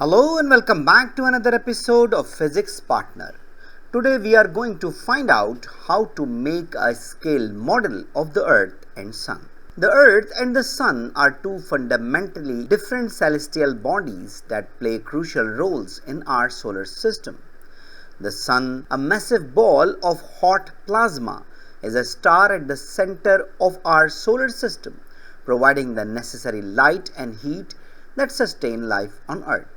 Hello and welcome back to another episode of Physics Partner. Today we are going to find out how to make a scale model of the Earth and Sun. The Earth and the Sun are two fundamentally different celestial bodies that play crucial roles in our solar system. The Sun, a massive ball of hot plasma, is a star at the center of our solar system, providing the necessary light and heat that sustain life on Earth.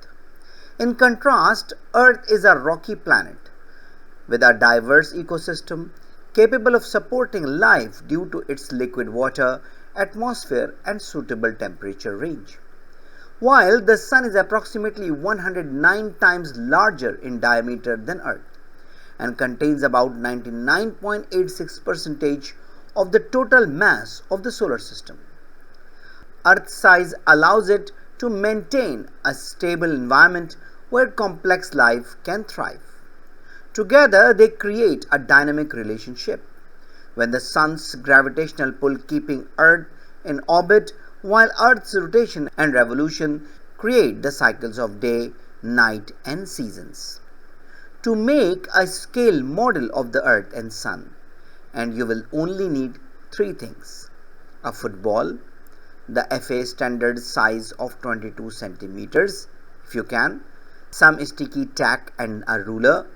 In contrast, Earth is a rocky planet with a diverse ecosystem capable of supporting life due to its liquid water, atmosphere, and suitable temperature range. While the Sun is approximately 109 times larger in diameter than Earth and contains about 99.86% of the total mass of the solar system. Earth's size allows it to maintain a stable environment where complex life can thrive. Together, they create a dynamic relationship, when the Sun's gravitational pull keeping Earth in orbit, while Earth's rotation and revolution create the cycles of day, night, and seasons. To make a scale model of the Earth and Sun, and you will only need three things: a football, the FA standard size of 22 centimeters, if you can, some sticky tack and a ruler.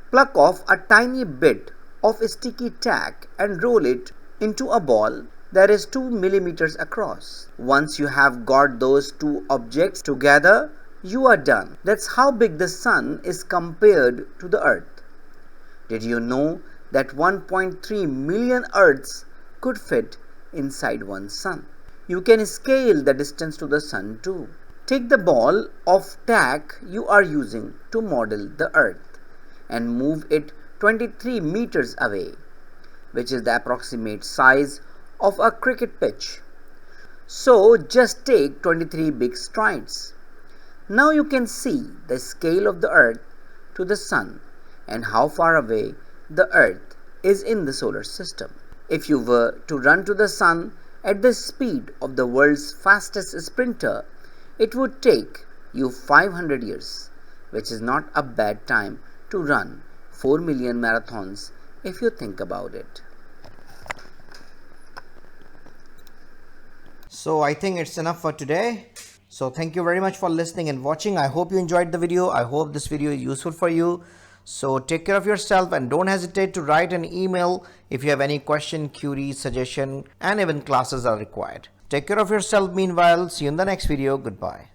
Pluck off a tiny bit of sticky tack and roll it into a ball that is 2 millimeters across. Once you have got those two objects together, you are done. That's how big the Sun is compared to the Earth. Did you know that 1.3 million Earths could fit inside one Sun? You can scale the distance to the Sun too. Take the ball of tack you are using to model the Earth and move it 23 meters away, which is the approximate size of a cricket pitch. So just take 23 big strides. Now you can see the scale of the Earth to the Sun and how far away the Earth is in the solar system. If you were to run to the Sun at the speed of the world's fastest sprinter, it would take you 500 years, which is not a bad time to run 4 million marathons if you think about it. So I think it's enough for today. So thank you very much for listening and watching. I hope you enjoyed the video. I hope this video is useful for you. So take care of yourself and don't hesitate to write an email if you have any question, query, suggestion, and even classes are required. Take care of yourself meanwhile. See you in the next video. Goodbye.